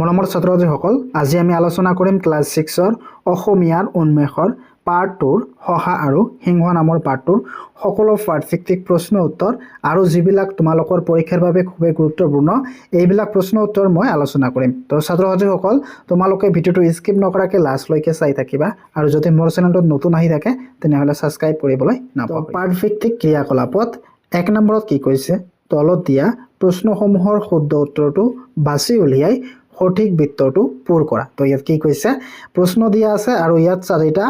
মৰমৰ ছাত্ৰ-ছাত্ৰীসকল, আজি আমি আলোচনা কৰিম ক্লাছ 6ৰ অসমীয়াৰ উন্মেষৰ পাৰ্ট 2ৰ শহা আৰু সিংহ নামৰ পাৰ্টটোৰ সকলো পাঠভিত্তিক প্ৰশ্ন উত্তৰ আৰু যিবিলাক তোমালোকৰ পৰীক্ষাৰ বাবে খুবেই গুৰুত্বপূৰ্ণ এইবিলাক প্ৰশ্ন উত্তৰ মই আলোচনা কৰিম। তো ছাত্ৰ-ছাত্ৰীসকল, তোমালোকে ভিডিঅ'টো স্কিপ নকৰাকৈ লাষ্টলৈকে চাই থাকিবা আৰু যদি মোৰ চেনেলটোত নতুন আহি থাকে তেনেহ'লে ছাবস্ক্ৰাইব কৰিবলৈ নাপাহৰিবা। পাঠভিত্তিক ক্ৰিয়াকলাপত 1 নম্বৰত কি কৈছে, তলত দিয়া প্ৰশ্নসমূহৰ শুদ্ধ উত্তৰটো বাছি উলিয়াই সঠিক বৃত্তটো পূৰ কৰা। তো ইয়াত কি কৈছে, প্ৰশ্ন দিয়া আছে আৰু ইয়াত 4টা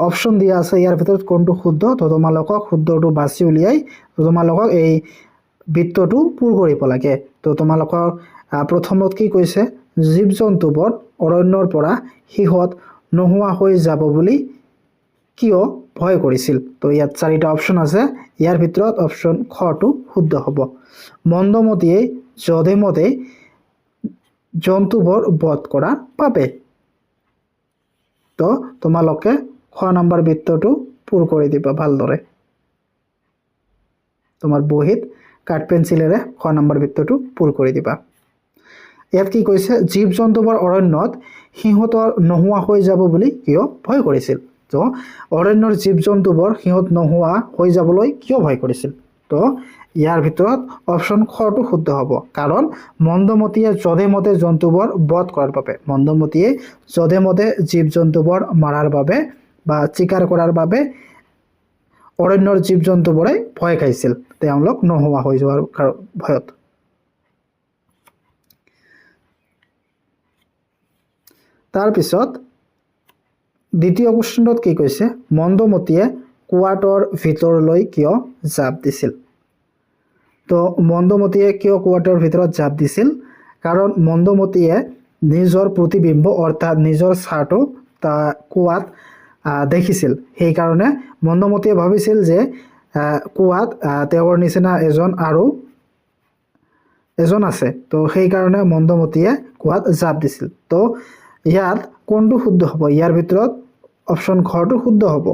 অপশ্যন দিয়া আছে, ইয়াৰ ভিতৰত কোনটো শুদ্ধ, তো তোমালোকক শুদ্ধটো বাছি উলিয়াই তোমালোকক এই বৃত্তটো পূৰ কৰিব লাগে। তো তোমালোকৰ প্ৰথমত কি কৈছে, জীৱ জন্তুবোৰ অৰণ্যৰ পৰা সিহঁত নোহোৱা হৈ যাব বুলি কিয় ভয় কৰিছিল। তো ইয়াত 4টা অপশ্যন আছে, ইয়াৰ ভিতৰত অপশ্যন খটো শুদ্ধ হ'ব। মন্দমতীয়ে যধে মধে জন্তুবোৰ বধ কৰাৰ বাবে। তো তোমালোকে খ নম্বৰ বৃত্তটো পূৰ কৰি দিবা ভালদৰে। তোমাৰ বহীত কাঠ পেঞ্চিলেৰে খ নম্বৰ বৃত্তটো পূৰ কৰি দিবা। ইয়াত কি কৈছে, জীৱ জন্তুবোৰ অৰণ্যত সিহঁতৰ নোহোৱা হৈ যাব বুলি কিয় ভয় কৰিছিল। তো অৰণ্যৰ জীৱ জন্তুবোৰ সিহঁত নোহোৱা হৈ যাবলৈ কিয় ভয় কৰিছিল। তো ইয়াৰ ভিতৰত অপশ্যন খটো শুদ্ধ হ'ব, কাৰণ মন্দমতীয়ে যধে মধে জন্তুবোৰ বধ কৰাৰ বাবে। মন্দমতীয়ে যধে মধে জীৱ জন্তুবোৰ মাৰাৰ বাবে বা চিকাৰ কৰাৰ বাবে অৰণ্যৰ জীৱ জন্তুবোৰে ভয় খাইছিল, তেওঁলোক নোহোৱা হৈ যোৱাৰ ভয়ত। তাৰপিছত দ্বিতীয় কুৱেশ্যনত কি কৈছে, মন্দমতীয়ে কুৱাটোৰ ভিতৰলৈ কিয় জাপ দিছিল। তো মন্দমতীয়ে কিয় কুৱাটোৰ ভিতৰত জাপ দিছিল, কাৰণ মন্দমতীয়ে নিজৰ প্ৰতিবিম্ব অৰ্থাৎ নিজৰ ছাঁটো কুৱাত দেখিছিল। সেইকাৰণে মন্দমতীয়ে ভাবিছিল যে কুৱাত তেওঁৰ নিচিনা এজন আছে। তো সেইকাৰণে মন্দমতীয়ে কুৱাত জাপ দিছিল। তো ইয়াত কোনটো শুদ্ধ হ'ব, ইয়াৰ ভিতৰত অপশ্যন খটো শুদ্ধ হ'ব।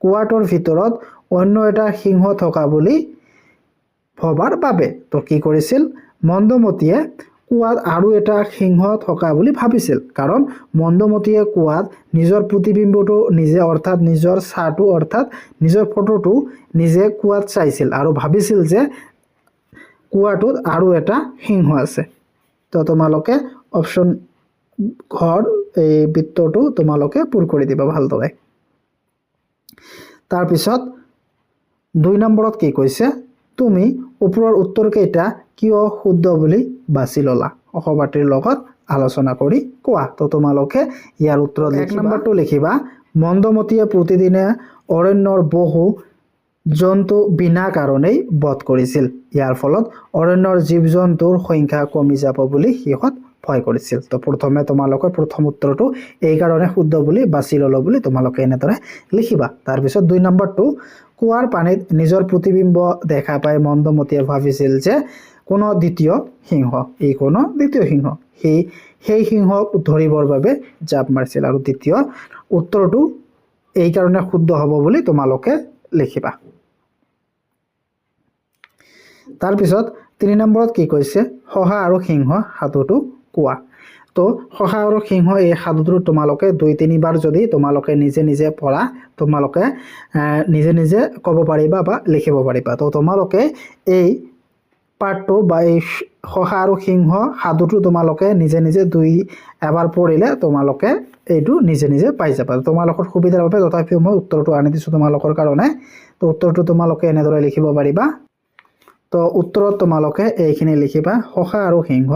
কুৱাটোৰ ভিতৰত অন্য এটা সিংহ থকা বুলি ভবাৰ বাবে। তো কি কৰিছিল, মন্দমতীয়ে কুৱাত আৰু এটা সিংহ থকা বুলি ভাবিছিল, কাৰণ মন্দমতীয়ে কুৱাত নিজৰ প্ৰতিবিম্বটো নিজে অৰ্থাৎ নিজৰ ছাঁটো অৰ্থাৎ নিজৰ ফটোটো নিজে কুৱাত চাইছিল আৰু ভাবিছিল যে কুৱাটোত আৰু এটা সিংহ আছে। তো তোমালোকে অপশ্যন ঘৰ এই বৃত্তটো তোমালোকে পূৰ কৰি দিবা ভালদৰে। তাৰপিছত 2 নম্বৰত কি কৈছে, তুমি ওপৰৰ উত্তৰকেইটা কিয় শুদ্ধ বুলি বাছি ল'লা, সহপাঠীৰ লগত আলোচনা কৰি কোৱা। তো তোমালোকে ইয়াৰ উত্তৰত 1 নম্বৰটো লিখিবা, মন্দমতীয়ে প্ৰতিদিনে অৰণ্যৰ বহু জন্তু বিনা কাৰণেই বধ কৰিছিল। ইয়াৰ ফলত অৰণ্যৰ জীৱ জন্তুৰ সংখ্যা কমি যাব বুলি সিহঁত ভয় কৰিছিল। তো প্ৰথমে তোমালোকৰ প্ৰথম উত্তৰটো এই কাৰণে শুদ্ধ বুলি বাছি ল'লো বুলি তোমালোকে এনেদৰে লিখিবা। তাৰপিছত 2 নম্বৰটো, কুৱাৰ পানীত নিজৰ প্ৰতিবিম্ব দেখা পাই মন্দমতীয়ে ভাবিছিল যে কোনো দ্বিতীয় সিংহ সেই সিংহক ধৰিবৰ বাবে জাপ মাৰিছিল, আৰু দ্বিতীয় উত্তৰটো এই কাৰণে শুদ্ধ হ'ব বুলি তোমালোকে লিখিবা। তাৰপিছত 3 নম্বৰত কি কৈছে, শহা আৰু সিংহ সাধুটো কোৱা। তো শহা আৰু সিংহ এই সাধুটো তোমালোকে 2-3 বাৰ যদি তোমালোকে নিজে পঢ়া তোমালোকে নিজে ক'ব পাৰিবা বা লিখিব পাৰিবা। তো তোমালোকে এই পাৰ্টটো বা এই শহা আৰু সিংহ সাধুটো তোমালোকে নিজে এবাৰ পঢ়িলে তোমালোকে এইটো নিজে পাই যাবা। তোমালোকৰ সুবিধাৰ বাবে তথাপিও মই উত্তৰটো আনি দিছোঁ তোমালোকৰ কাৰণে। তো উত্তৰটো তোমালোকে এনেদৰে লিখিব পাৰিবা। তো উত্তৰত তোমালোকে এইখিনি লিখিবা, শহা আৰু সিংহ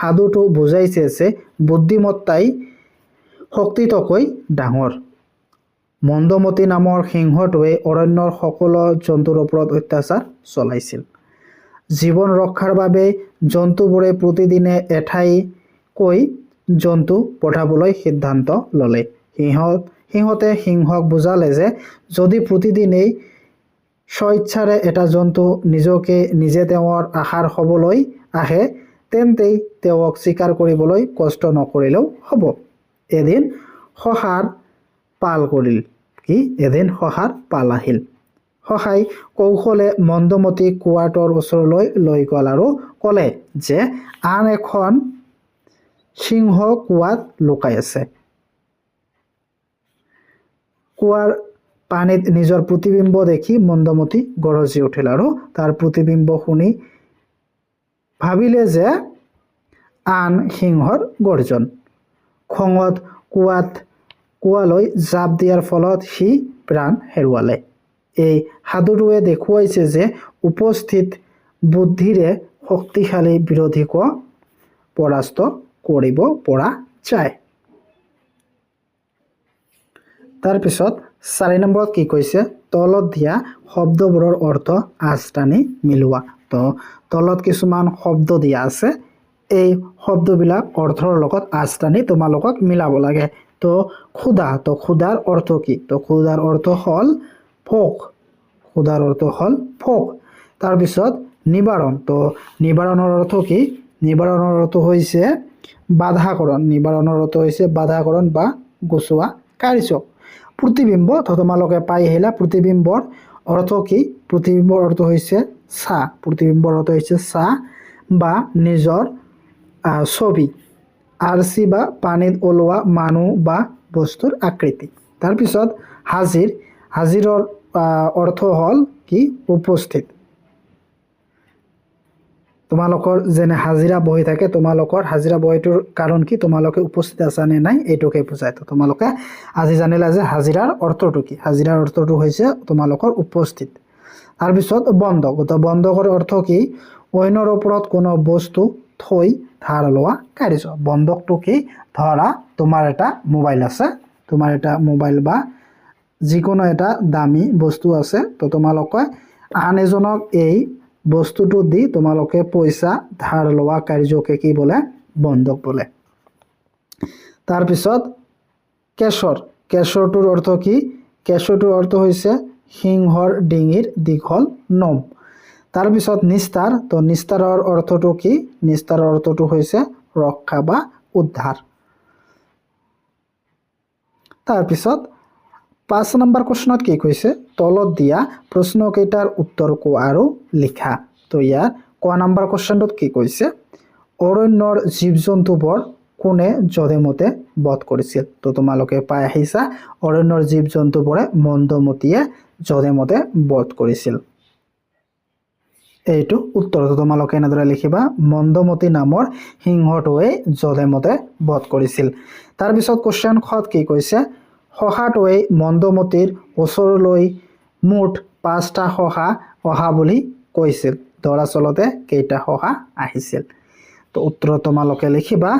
সাধুটো বুজাইছে যে বুদ্ধিমত্তাই শক্তিতকৈ ডাঙৰ। মন্দমতী নামৰ সিংহটোৱে অৰণ্যৰ সকলো জন্তুৰ ওপৰত অত্যাচাৰ চলাইছিল। জীৱন ৰক্ষাৰ বাবে জন্তুবোৰে প্ৰতিদিনে এঠাইকৈ জন্তু পঠাবলৈ সিদ্ধান্ত ল'লে। সিহঁতে সিংহক বুজালে যে যদি প্ৰতিদিনেই স্বেচ্ছাৰে এটা জন্তু নিজে তেওঁৰ আহাৰ হ'বলৈ আহে তেন্তে তেওঁক চিকাৰ কৰিবলৈ কষ্ট নকৰিলেও হ'ব। এদিন শহাৰ পাল আহিল। শহাই কৌশলে মন্দমতীক কুৱাটোৰ ওচৰলৈ লৈ গ'ল আৰু ক'লে যে আন এখন সিংহ কুৱাত লুকাই আছে। কুৱাৰ পানীত নিজৰ প্ৰতিবিম্ব দেখি মন্দমতি গৰজি উঠিল আৰু তাৰ প্ৰতিবিম্ব শুনি ভাবিলে যে আন সিংহৰ গৰ্জন। খঙত কুৱালৈ জাপ দিয়াৰ ফলত সি প্ৰাণ হেৰুৱালে। এই সাধুটোৱে দেখুৱাইছে যে উপস্থিত বুদ্ধিৰে শক্তিশালী বিৰোধীক পৰাস্ত কৰিব পৰা যায়। তাৰপিছত 4 নম্বৰত কি কৈছে, তলত দিয়া শব্দবোৰৰ অৰ্থ আঁচ টানি মিলোৱা। তো তলত কিছুমান শব্দ দিয়া আছে, এই শব্দবিলাক অৰ্থৰ লগত আঁচ টানি তোমালোকক মিলাব লাগে। তো ক্ষুধা, তো ক্ষুধাৰ অৰ্থ কি? তো ক্ষুধাৰ অৰ্থ হ'ল ভোক। ক্ষুধাৰ অৰ্থ হ'ল ভোক। তাৰপিছত নিবাৰণ, তো নিবাৰণৰ অৰ্থ কি? নিবাৰণৰ অৰ্থ হৈছে বাধাকৰণ। নিবাৰণৰ অৰ্থ হৈছে বাধাকৰণ বা গুচোৱা কাৰ্য। প্ৰতিবিম্ব, তো তোমালোকে পাই আহিলা প্ৰতিবিম্বৰ অৰ্থ কি? প্ৰতিবিম্বৰ অৰ্থ হৈছে ছাঁ। প্ৰতিবিম্বৰ অৰ্থ হৈছে ছাঁ বা নিজৰ ছবি। আৰ্চি বা পানীত ওলোৱা মানুহ বা বস্তুৰ আকৃতি। তাৰপিছত হাজিৰ, হাজিৰৰ অৰ্থ হ'ল কি? উপস্থিত। তোমালোকৰ যেনে হাজিৰা বহি থাকে, তোমালোকৰ হাজিৰা বহিটোৰ কাৰণ কি? তোমালোকে উপস্থিত আছা নে নাই এইটোকে বুজায়। তো তোমালোকে আজি জানিলা যে হাজিৰাৰ অৰ্থটো কি? হাজিৰাৰ অৰ্থটো হৈছে তোমালোকৰ উপস্থিত। তাৰপিছত বন্ধক, তো বন্ধকৰ অৰ্থ কি? অন্যৰ ওপৰত কোনো বস্তু থৈ ধাৰ লোৱা কাৰ্য। বন্ধকটো কি? ধৰা তোমাৰ এটা মোবাইল আছে, তোমাৰ এটা মোবাইল বা যিকোনো এটা দামী বস্তু আছে, তো তোমালোকে আন এজনক এই বস্তুটো দি তোমালোকে পইচা ধাৰ লোৱা কাৰ্যকে কি বোলে? বন্ধক বোলে। তাৰপিছত কেশৰ, কেশৰটোৰ অৰ্থ কি? কেশৰটোৰ অৰ্থ হৈছে সিংহৰ ডিঙিৰ দীঘল নোম। তাৰপিছত নিস্তাৰ, তো নিস্তাৰৰ অৰ্থটো কি? নিস্তাৰৰ অৰ্থটো হৈছে ৰক্ষা বা উদ্ধাৰ। তাৰপিছত 5 নম্বৰ প্ৰশ্নত কি কৈছে, তলত দিয়া প্ৰশ্নকেইটাৰ উত্তৰ কোৱা আৰু লিখা। তো ইয়াৰ ক নম্বৰ কুৱেশ্যনটোত কি কৈছে, অৰণ্যৰ জীৱ জন্তুবোৰ কোনে যধে মতে বধ কৰিছিল? তো তোমালোকে পাই আহিছা অৰণ্যৰ জীৱ জন্তুবোৰে মন্দমতীয়ে যধে মতে বধ কৰিছিল। এইটো উত্তৰটো তোমালোকে এনেদৰে লিখিবা, মন্দমতী নামৰ সিংহটোৱে যধে মতে বধ কৰিছিল। তাৰপিছত কুৱেশ্যন খত কি কৈছে, শহাটোৱে মন্দমতীৰ ওচৰলৈ মুঠ 5টা শহা অহা বুলি কৈছিল। দৰাচলতে কেইটা শহা আহিছিল? তো উত্তৰ তোমালোকে লিখিবা,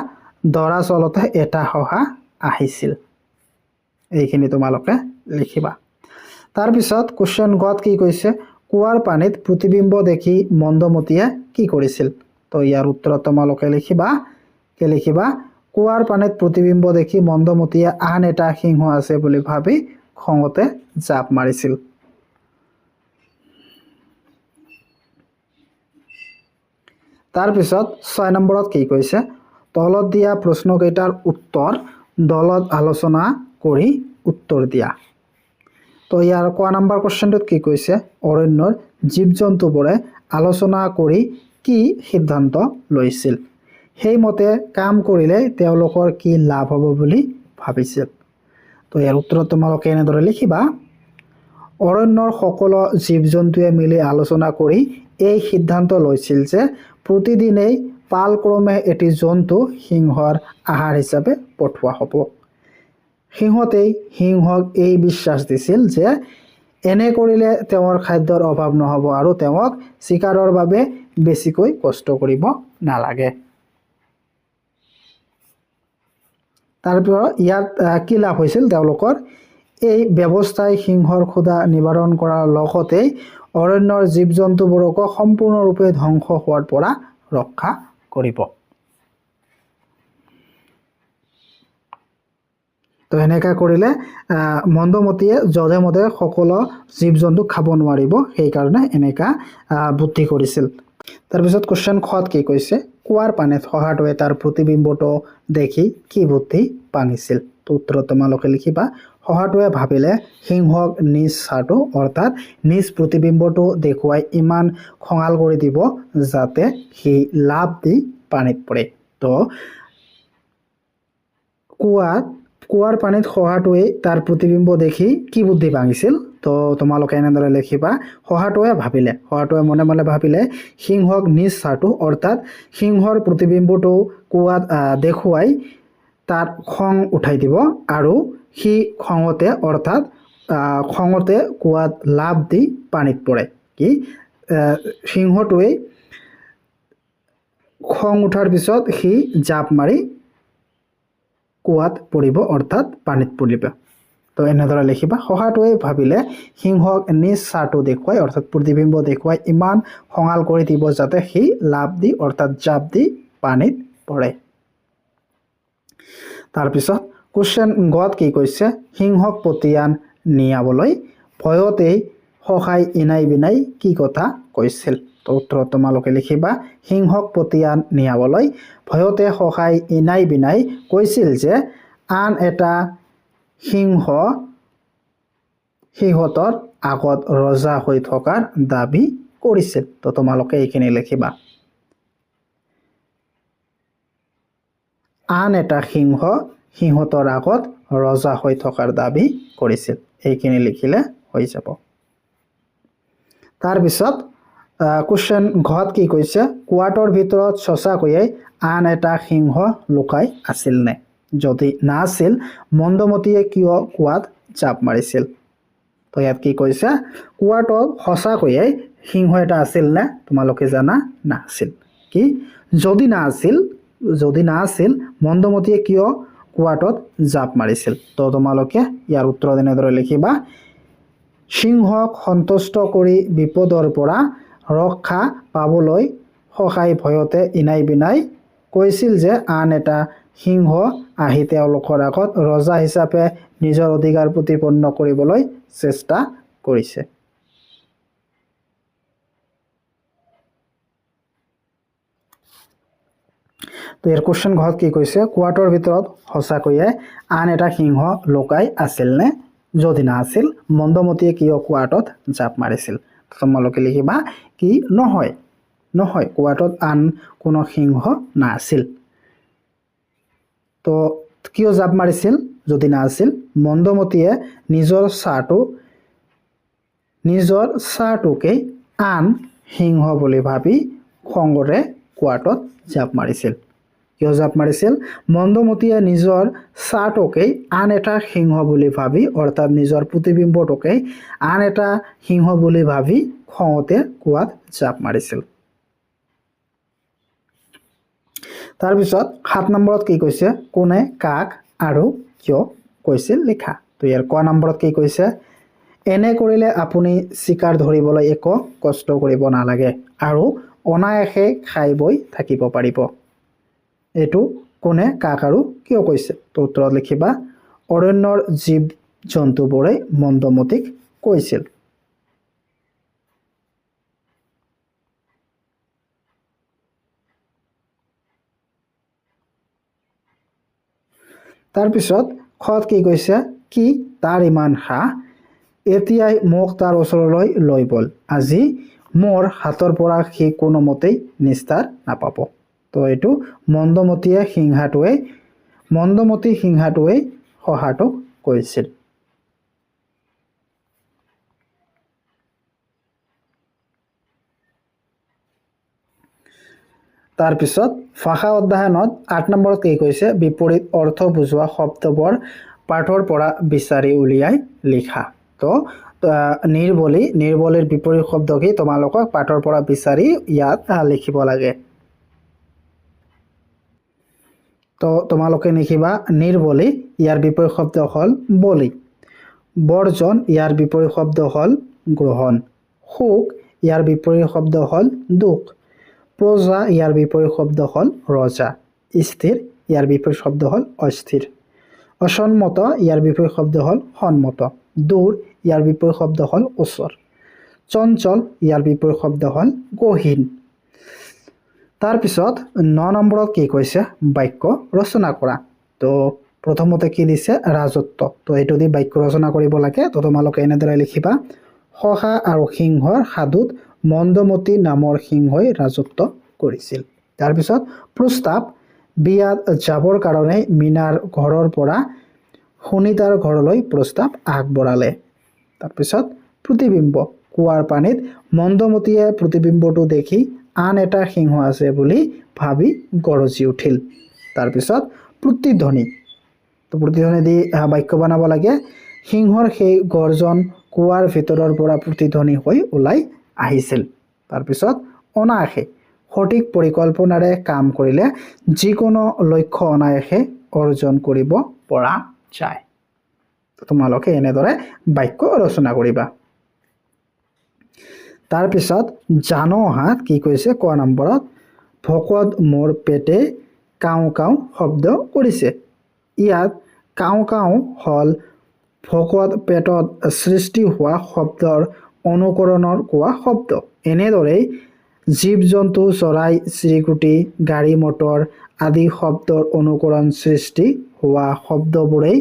দৰাচলতে এটা শহা আহিছিল। এইখিনি তোমালোকে লিখিবা। তাৰপিছত কুৱেশ্যন গত কি কৈছে, কুৱাৰ পানীত প্ৰতিবিম্ব দেখি মন্দমতীয়ে কি কৰিছিল? তো ইয়াৰ উত্তৰ তোমালোকে লিখিবা, কি লিখিবা, কুৱাৰ পানীত প্ৰতিবিম্ব দেখি মন্দমতীয়ে আন এটা সিংহ আছে বুলি ভাবি খঙতে জাপ মাৰিছিল। তাৰপিছত 6 নম্বৰত কি কৈছে, তলত দিয়া প্ৰশ্নকেইটাৰ উত্তৰ দলত আলোচনা কৰি উত্তৰ দিয়া। তো ইয়াৰ ক নম্বৰ কুৱেশ্যনটোত কি কৈছে, অৰণ্যৰ জীৱ জন্তুবোৰে আলোচনা কৰি কি সিদ্ধান্ত লৈছিল? সেইমতে কাম কৰিলে তেওঁলোকৰ কি লাভ হ'ব বুলি ভাবিছিল? তো ইয়াৰ উত্তৰত তোমালোকে এনেদৰে লিখিবা, অৰণ্যৰ সকলো জীৱ জন্তুৱে মিলি আলোচনা কৰি এই সিদ্ধান্ত লৈছিল যে প্ৰতিদিনেই পালক্ৰমে এটি জন্তু সিংহৰ আহাৰ হিচাপে পঠোৱা হ'ব। সিহঁতেই সিংহক এই বিশ্বাস দিছিল যে এনে কৰিলে তেওঁৰ খাদ্যৰ অভাৱ নহ'ব আৰু তেওঁক চিকাৰৰ বাবে বেছিকৈ কষ্ট কৰিব নালাগে। তাৰপিছত ইয়াত কি লাভ হৈছিল তেওঁলোকৰ? এই ব্যৱস্থাই সিংহৰ ক্ষুধা নিবাৰণ কৰাৰ লগতে অৰণ্যৰ জীৱ জন্তুবোৰক সম্পূৰ্ণৰূপে ধ্বংস হোৱাৰ পৰা ৰক্ষা কৰিব। তো এনেকা কৰিলে মন্দমতীয়ে যধে মধে সকলো জীৱ জন্তু খাব নোৱাৰিব, সেইকাৰণে এনেকা বুদ্ধি কৰিছিল। তাৰপিছত কুৱেশ্যন খত কি কৈছে, কুৱাৰ পানীত শহাটোৱে তাৰ প্ৰতিবিম্বটো দেখি কি বুদ্ধি পাঙিছিল? তো উত্তৰত তোমালোকে লিখিবা, শহাটোৱে ভাবিলে সিংহক নিজ ছাঁটো অৰ্থাৎ নিজ প্ৰতিবিম্বটো দেখুৱাই ইমান খঙাল কৰি দিব যাতে সি লাভ দি পানীত পৰে। তো কুৱাৰ পানীত শহাটোৱে তাৰ প্ৰতিবিম্ব দেখি কি বুদ্ধি ভাঙিছিল তো তোমালোকে এনেদৰে লিখিবা শহাটোৱে মনে মনে ভাবিলে সিংহক নিজ চাহটো অৰ্থাৎ সিংহৰ প্ৰতিবিম্বটো কুৱাত দেখুৱাই তাত খং উঠাই দিব আৰু সি খঙতে কুৱাত লাভ দি পানীত পৰে কি সিংহটোৱে খং উঠাৰ পিছত সি জাপ মাৰি কুৱাত পৰিব অৰ্থাৎ পানীত পৰিব তো এনেদৰে লিখিবা শহাটোৱে ভাবিলে সিংহক নিজ চাহটো দেখুৱাই অৰ্থাৎ প্ৰতিবিম্ব দেখুৱাই ইমান খঙাল কৰি দিব যাতে সি লাভ দি অৰ্থাৎ জাপ দি পানীত পৰে তাৰপিছত কোৱেশ্চন গত কি কৈছে সিংহক পতিয়ান নিয়াবলৈ ভয়তেই শহাই ইনাই বিনাই কি কথা কৈছিল তো উত্তৰত তোমালোকে লিখিবা সিংহক পতিয়ান নিয়াবলৈ ভয়তে শহাই ইনাই বিনাই কৈছিল যে আন এটা সিংহ সিহঁতৰ আগত ৰজা হৈ থকাৰ দাবী কৰিছিল তো তোমালোকে এইখিনি লিখিবা আন এটা সিংহ সিহঁতৰ আগত ৰজা হৈ থকাৰ দাবী কৰিছিল এইখিনি লিখিলে হৈ যাব তাৰপিছত কোৱেশ্চন ঘত কি কৈছে কুৱাটোৰ ভিতৰত সঁচাকৈয়ে আন এটা সিংহ লুকাই আছিল নে যদি না আছিল মন্দমতীয়ে কিয় কুৱাত জাপ মাৰিছিল তো ইয়াত কি কৈছে কুৱাটোত সঁচাকৈয়ে সিংহ এটা আছিল নে তোমালোকে জানা নাছিল কি যদি না আছিল মন্দমতীয়ে কিয় কুৱাটোত জাপ মাৰিছিল তো তোমালোকে ইয়াৰ উত্তৰ এনেদৰে লিখিবা সিংহক সন্তুষ্ট কৰি বিপদৰ পৰা ৰক্ষা পাবলৈ শহাই ভয়তে ইনাই বিনাই কৈছিল যে আন এটা সিংহ আহি তেওঁলোকৰ আগত ৰজা হিচাপে নিজৰ অধিকাৰ প্ৰতিপন্ন কৰিবলৈ চেষ্টা কৰিছে তো ইয়াৰ কোৱেশ্চন ঘৰত কি কৈছে কুৱাটোৰ ভিতৰত সঁচাকৈয়ে আন এটা সিংহ লুকাই আছিল নে যদি না আছিল মন্দমতীয়ে কিয় কুৱাটোত জাপ মাৰিছিল তোমালোকে লিখিবা কি নহয় কুৱাটোত আন কোনো সিংহ নাছিল তো কিয় জাপ মাৰিছিল যদি না আছিল মন্দমতীয়ে নিজৰ চাহটোকে আন সিংহ বুলি ভাবি খঙৰে কুৱাটোত জাপ মাৰিছিল কিয় জাপ মাৰিছিল মন্দমতীয়ে নিজৰ চাহটোকে আন এটা সিংহ বুলি ভাবি অৰ্থাৎ নিজৰ প্ৰতিবিম্বটোকে আন এটা সিংহ বুলি ভাবি খঙতে কুৱাত জাপ মাৰিছিল তাৰপিছত 7 নম্বৰত কি কৈছে কোনে কাক আৰু কিয় কৈছিল লিখা তো ইয়াৰ ক নম্বৰত কি কৈছে এনে কৰিলে আপুনি শিকাৰ ধৰিবলৈ একো কষ্ট কৰিব নালাগে আৰু অনায়াসে খাই বৈ থাকিব পাৰিব এটো কোনে কাক আৰু কিয় কৈছে তো উত্তৰত লিখিবা অৰণ্যৰ জীৱ জন্তুবোৰে মন্দমতীক কৈছিল তাৰপিছত খত কি কৈছে কি তাৰ ইমান হাঁহ এতিয়াই মোক তাৰ ওচৰলৈ লৈ বল আজি মোৰ হাতৰ পৰা সি কোনোমতেই নিস্তাৰ নাপাব তো এইটো মন্দমতী সিংহাটোৱে শহাটোক কৈছিল তাৰপিছত ভাষা অধ্যয়নত 8 নম্বৰত কি কৈছে বিপৰীত অৰ্থ বুজোৱা শব্দবোৰ পাঠৰ পৰা বিচাৰি উলিয়াই লিখা তো নিৰ্বলীৰ বিপৰীত শব্দ কি তোমালোকক পাঠৰ পৰা বিচাৰি ইয়াত লিখিব লাগে তো তোমালোকে লিখিবা নিৰ্বলী ইয়াৰ বিপৰীত শব্দ হ'ল বলি বৰ্জন ইয়াৰ বিপৰীত শব্দ হ'ল গ্ৰহণ সুখ ইয়াৰ বিপৰীত শব্দ হ'ল দুখ প্ৰজা ইয়াৰ বিপৰীত শব্দ হ'ল ৰজা স্থিৰ ইয়াৰ বিপৰীত শব্দ হ'ল অস্থিৰ অসন্মত ইয়াৰ বিপৰীত শব্দ হ'ল সন্মত দূৰ ইয়াৰ বিপৰীত শব্দ হ'ল ওচৰ চঞ্চল ইয়াৰ বিপৰীত শব্দ হ'ল গহীন তাৰপিছত 9 নম্বৰত কি কৈছে বাক্য ৰচনা কৰা তো প্ৰথমতে কি দিছে ৰাজত্ব তো এইটো দি বাক্য ৰচনা কৰিব লাগে তো তোমালোকে এনেদৰে লিখিবা শহা আৰু সিংহৰ সাধুত মন্দমতী নামৰ সিংহই ৰাজত্ব কৰিছিল তাৰপিছত প্ৰস্তাৱ বিয়াত যাবৰ কাৰণে মীনাৰ ঘৰৰ পৰা সুনীতাৰ ঘৰলৈ প্ৰস্তাৱ আগবঢ়ালে। তাৰপিছত প্ৰতিবিম্ব কুৱাৰ পানীত মন্দমতীয়ে প্ৰতিবিম্বটো দেখি আন এটা সিংহ আছে বুলি ভাবি গৰজি উঠিল। তাৰপিছত প্ৰতিধ্বনি প্ৰতিধ্বনি দি বাক্য বনাব লাগে। সিংহৰ সেই গৰ্জন কুৱাৰ ভিতৰৰ পৰা প্ৰতিধ্বনি হৈ ওলাই আহিছিল। তাৰপিছত অনায়াসে সঠিক পৰিকল্পনাৰে কাম কৰিলে যিকোনো লক্ষ্য অনায়াসে অৰ্জন কৰিব পৰা যায়। তোমালোকে এনেদৰে বাক্য ৰচনা কৰিবা। তাৰপিছত জানো আহা কি কৈছে ক নম্বৰত, ভোকত মোৰ পেটে কাও কাও শব্দ কৰিছে। ইয়াত কাও কাও হ'ল ভোকত পেটত সৃষ্টি হোৱা শব্দৰ অনুকৰণৰ কোৱা শব্দ। এনেদৰেই জীৱ জন্তু চৰাই চিৰিকটি গাড়ী মটৰ আদি শব্দৰ অনুকৰণ সৃষ্টি হোৱা শব্দবোৰেই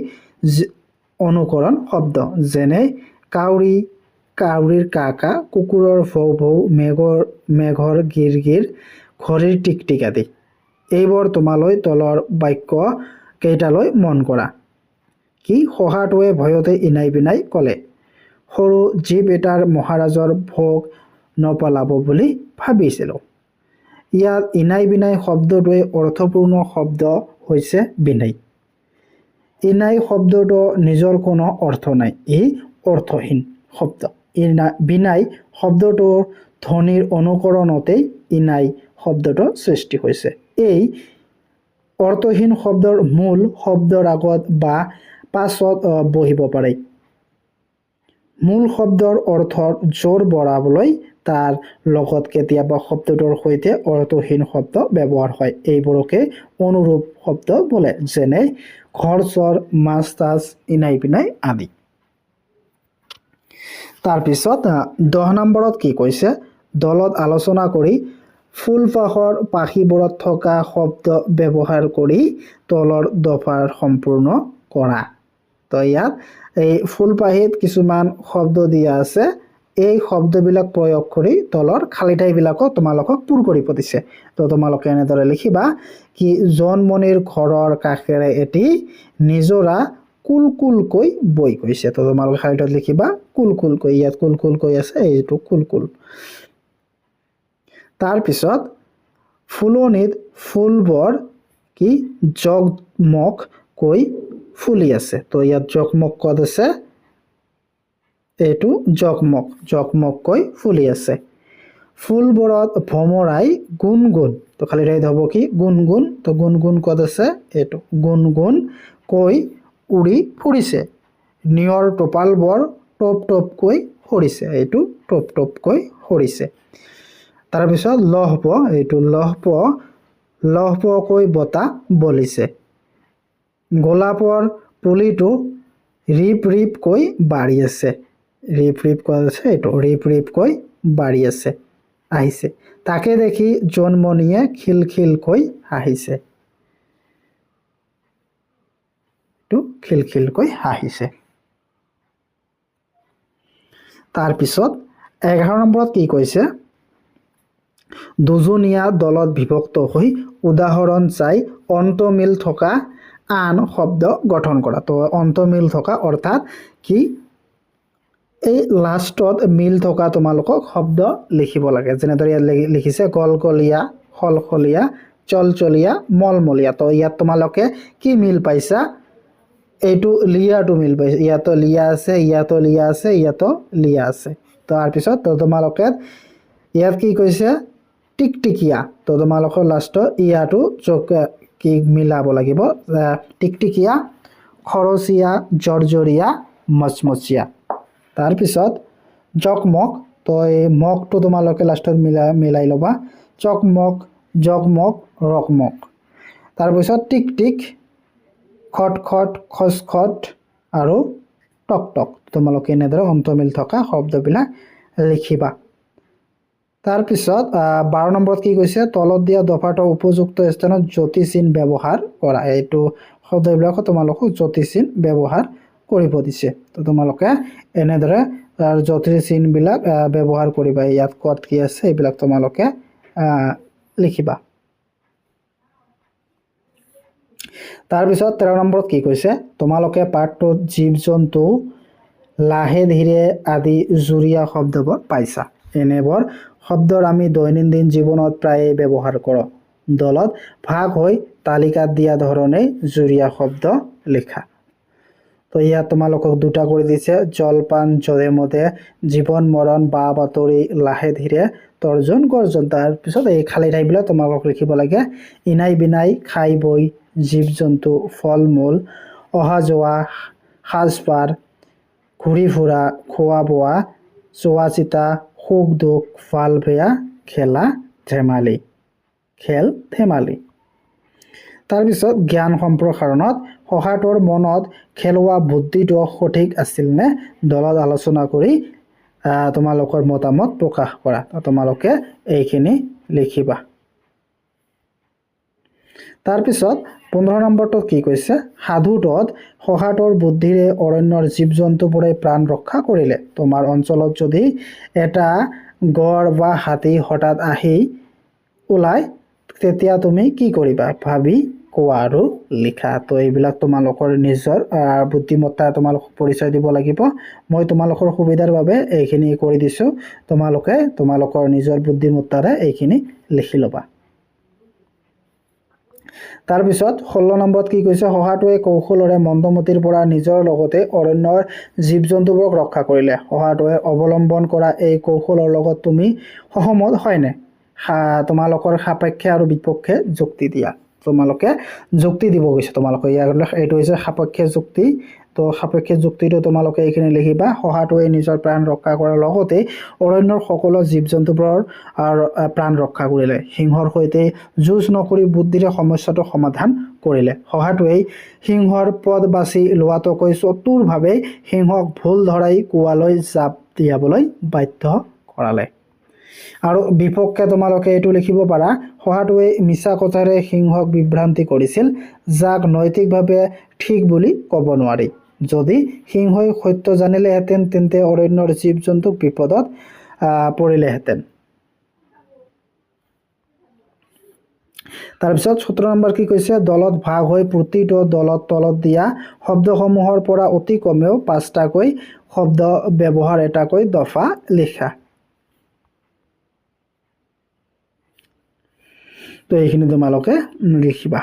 অনুকৰণ শব্দ। যেনে কাউৰী কাউৰীৰ কা কা, কুকুৰৰ ভৌ ভৌ, মেঘৰ গিৰ গিৰ, ঘড়ীৰ টিক টিক আদি। এইবোৰ তোমালৈ তলৰ বাক্য কেইটালৈ মন কৰা। কি শহাটোৱে ভয়তে ইনাই বিনাই ক'লে, সৰু জীৱ এটাৰ মহাৰাজৰ ভোগ নপলাব বুলি ভাবিছিলোঁ। ইয়াত ইনাই বিনাই শব্দটোৱে অৰ্থপূৰ্ণ শব্দ হৈছে বিনাই। ইনাই শব্দটো নিজৰ কোনো অৰ্থ নাই, ই অৰ্থহীন শব্দ। বিনাই শব্দটোৰ ধ্বনিৰ অনুকৰণতেই ইনাই শব্দটোৰ সৃষ্টি হৈছে। এই অৰ্থহীন শব্দৰ মূল শব্দৰ আগত বা পাছত বহিব পাৰে। মূল শব্দৰ অৰ্থৰ জোৰ বঢ়াবলৈ তাৰ লগত কেতিয়াবা শব্দটোৰ সৈতে অৰ্থহীন শব্দ ব্যৱহাৰ হয়। এইবোৰকে অনুৰূপ শব্দ বোলে। যেনে ঘৰ চৰ, মাছ তাছ, ইনাই বিনাই আদি। তাৰপিছত 10 নম্বৰত কি কৈছে, দলত আলোচনা কৰি ফুলপাহৰ পাখিবোৰত থকা শব্দ ব্যৱহাৰ কৰি তলৰ দফাৰ সম্পূৰ্ণ কৰা। তো ইয়াত এই ফুলপাহিত কিছুমান শব্দ দিয়া আছে। এই শব্দবিলাক প্ৰয়োগ কৰি তলৰ খালী ঠাইবিলাকক তোমালোকক পূৰ কৰিব দিছে। তো তোমালোকে এনেদৰে লিখিবা কি জোনমণিৰ ঘৰৰ কাষেৰে এটি নিজৰা কুলকুলকৈ বৈ গৈছে। তো তোমালোকে খালী ঠাইত লিখিবা কুলকুলকৈ। ইয়াত কুলকুলকৈ আছে, এইটো কুলকুল। তাৰপিছত ফুলনিত ফুলবোৰ কি জগমগকৈ ফুলি আছে। তো ইয়াত জগমগ ক'ত আছে, এইটো জগমগকৈ ফুলি আছে। ফুলবোৰত ভমৰাই গুণগুণ, তো খালী ঠাইত হ'ব কি গুণগুণ। তো গুণগুণ ক'ত আছে, এইটো গুণগুণকৈ উৰি ফুৰিছে। নিয়ৰ টোপালবোৰ টপ টপকৈ সৰিছে, এইটো টপ টপকৈ সৰিছে। তাৰপিছত লহপ, এইটো লহপকৈ বতাহ বলিছে। গোলাপৰ পুলিটো ৰিপ ৰিপকৈ বাঢ়ি আছে। ৰিপ ৰিপ ক'ত আছে, এইটো ৰিপ ৰিপকৈ বাঢ়ি আছে আহিছে। তাকে দেখি জোনমণিয়ে খিলখিলকৈ হাঁহিছে। এইটো খিলখিলকৈ হাঁহিছে। তাৰপিছত 11 নম্বৰত কি কৈছে, দুজনীয়া দলত বিভক্ত হৈ উদাহৰণ চাই অন্তমিল থকা আন শব্দ গঠন কৰা। তো অন্তমিল থকা অৰ্থাৎ কি এই লাষ্টত মিল থকা তোমালোকক শব্দ লিখিব লাগে। যেনেদৰে ইয়াত লিখিছে গলগলীয়া, খলখলীয়া, চলচলীয়া, মলমলীয়া। তো ইয়াত তোমালোকে কি মিল পাইছা, এইটো লিয়াটো মিল পাইছে। ইয়াতো লিয়া আছে, ইয়াতো লিয়া আছে, ইয়াতো লিয়া আছে। তাৰপিছত তো তোমালোকে ইয়াত কি কৈছে টিকটিকিয়া। তো তোমালোকৰ লাষ্টত ইয়াতো কি মিলাব লাগিব, টিকটিকিয়া, খৰচীয়া, জৰ্জৰীয়া, মচমচীয়া। তাৰপিছত জগমগ, তো এই মগটো তোমালোকে লাষ্টত মিলাই ল'বা। চকমক, জগমগ, ৰকমক। তাৰপিছত টিকটিক, খটখট, খচখট আৰু টকটক। তোমালোকে এনেদৰে অন্তমিল থকা শব্দবিলাক লিখিবা। তাৰপিছত 12 নম্বৰত কি কৈছে, তলত দিয়া দফাটো উপযুক্ত স্থানত জ্যোতিচিহ্ন ব্যৱহাৰ কৰা। এইটো শব্দবিলাকো তোমালোকক জ্যোতিচিহ্ন ব্যৱহাৰ কৰিব দিছে। তো তোমালোকে এনেদৰে জ্যোতিচিহ্নবিলাক ব্যৱহাৰ কৰিবা। ইয়াত ক'ত কি আছে এইবিলাক তোমালোকে লিখিবা। তাৰপিছত 13 নম্বৰত কি কৈছে তোমালোকে পাঠটোত জীৱ জন্তু লাহে ধীৰে আদি জুৰীয়া শব্দবোৰ পাইছা এনেবোৰ শব্দৰ আমি দৈনন্দিন জীৱনত প্ৰায়ে ব্যৱহাৰ কৰোঁ দলত ভাগ হৈ তালিকাত দিয়া ধৰণে জুৰীয়া শব্দ লিখা তো ইয়াত তোমালোকক দুটা কৰি দিছে জলপান জলে মতে জীৱন মৰণ বা বাতৰি লাহে ধীৰে তৰ্জন গৰ্জন তাৰপিছত এই খালী ঠাইবিলাক তোমালোক লিখিব লাগে ইনাই বিনাই খাই বৈ জীৱ জন্তু ফল মূল অহা যোৱা সাজপাৰ ঘূৰি ফুৰা খোৱা বোৱা চোৱা চিতা সুখ দুখ ভাল বেয়া খেলা ধেমালি খেল ধেমালি তাৰপিছত জ্ঞান সম্প্ৰসাৰণত সহাটোৰ মনত খেলোৱা বুদ্ধিটো সঠিক আছিল নে দলত আলোচনা কৰি তোমালোকৰ মতামত প্ৰকাশ কৰা তোমালোকে এইখিনি লিখিবা তাৰপিছত 15 নম্বৰটো কি কৈছে সাধুটোত সহাটোৰ বুদ্ধিৰে অৰণ্যৰ জীৱ জন্তুবোৰে প্ৰাণ ৰক্ষা কৰিলে তোমাৰ অঞ্চলত যদি এটা গড় বা হাতী হঠাৎ আহি ওলাই তেতিয়া তুমি কি কৰিবা ভাবি কোৱা আৰু লিখা তো এইবিলাক তোমালোকৰ নিজৰ বুদ্ধিমত্তা তোমালোক পৰিচয় দিব লাগিব মই তোমালোকৰ সুবিধাৰ বাবে এইখিনি কৰি দিছো তোমালোকে তোমালোকৰ নিজৰ বুদ্ধিমত্তাৰে এইখিনি লিখি ল'বা তাৰপিছত 16 নম্বৰত কি কৈছে সহাটোৱে কৌশলৰে মন্দমতিৰ পৰা নিজৰ লগতে অৰণ্যৰ জীৱ জন্তুবোৰক ৰক্ষা কৰিলে সহাটোৱে অৱলম্বন কৰা এই কৌশলৰ লগত তুমি সহমত হয়নে তোমালোকৰ সাপেক্ষে আৰু বিপক্ষে যুক্তি দিয়া তোমালোকে যুক্তি দিব গৈছে তোমালোকে এইটো হৈছে সাপেক্ষে যুক্তি তো সাপেক্ষে যুক্তিটো তোমালোকে এইখিনি লিখিবা সহাটোৱে নিজৰ প্ৰাণ ৰক্ষা কৰাৰ লগতে অৰণ্যৰ সকলো জীৱ জন্তুবোৰৰ প্ৰাণ ৰক্ষা কৰিলে সিংহৰ সৈতে যুঁজ নকৰি বুদ্ধিৰে সমস্যাটো সমাধান কৰিলে সহাটোৱে সিংহৰ পদ বাছি লোৱাটোকৈ চতুৰভাৱে সিংহক ভুল ধৰাই কুৱালৈ জাপ দিয়াবলৈ বাধ্য কৰালে আৰু বিপক্ষে তোমালোকে এইটো লিখিব পাৰা সহাটোৱে মিছা কথাৰে সিংহক বিভ্ৰান্তি কৰিছিল যাক নৈতিকভাৱে ঠিক বুলি ক'ব নোৱাৰি যদি সিংহই সত্য জানিলেহেঁতেন তেন্তে অৰণ্যৰ জীৱ জন্তুক বিপদত পৰিলেহেঁতেন তাৰপিছত 17 নম্বৰ কি কৈছে দলত ভাগ হৈ প্ৰতিটো দলত তলত দিয়া শব্দসমূহৰ পৰা অতি কমেও 5টাকৈ শব্দ ব্যৱহাৰ এটাকৈ দফা লিখা তো এইখিনি তোমালোকে লিখিবা